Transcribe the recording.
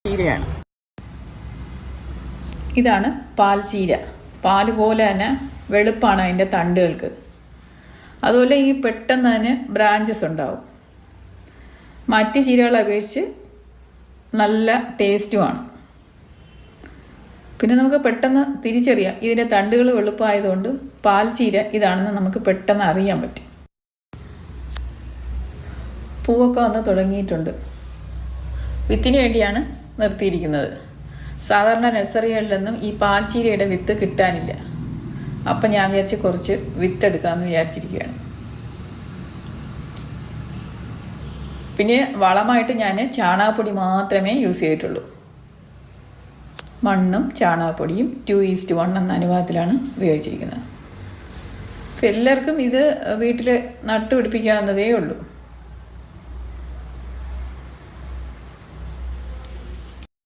ചീരയാണ്. ഇതാണ് പാൽച്ചീര. പാല് പോലെ തന്നെ വെളുപ്പാണ് അതിൻ്റെ തണ്ടുകൾക്ക്. അതുപോലെ ഈ പെട്ടെന്ന് തന്നെ ബ്രാഞ്ചസ് ഉണ്ടാവും. മറ്റ് ചീരകളെ അപേക്ഷിച്ച് നല്ല ടേസ്റ്റുമാണ്. പിന്നെ നമുക്ക് പെട്ടെന്ന് തിരിച്ചറിയാം ഇതിൻ്റെ തണ്ടുകൾ വെളുപ്പായതുകൊണ്ട് പാൽച്ചീര ഇതാണെന്ന് നമുക്ക് പെട്ടെന്ന് അറിയാൻ പറ്റും. പൂവൊക്കെ വന്ന് തുടങ്ങിയിട്ടുണ്ട്. വിത്തിന് വേണ്ടിയാണ് നിർത്തിയിരിക്കുന്നത്. സാധാരണ നഴ്സറികളിലൊന്നും ഈ പാൽച്ചീരയുടെ വിത്ത് കിട്ടാനില്ല. അപ്പം ഞാൻ വിചാരിച്ച് കുറച്ച് വിത്തെടുക്കാമെന്ന് വിചാരിച്ചിരിക്കുകയാണ്. പിന്നെ വളമായിട്ട് ഞാൻ ചാണകപ്പൊടി മാത്രമേ യൂസ് ചെയ്തിട്ടുള്ളൂ. മണ്ണും ചാണകപ്പൊടിയും 2:1 എന്ന അനുപാതത്തിലാണ് ഉപയോഗിച്ചിരിക്കുന്നത്. അപ്പം എല്ലാവർക്കും ഇത് വീട്ടിൽ നട്ടുപിടിപ്പിക്കാവുന്നതേ ഉള്ളൂ.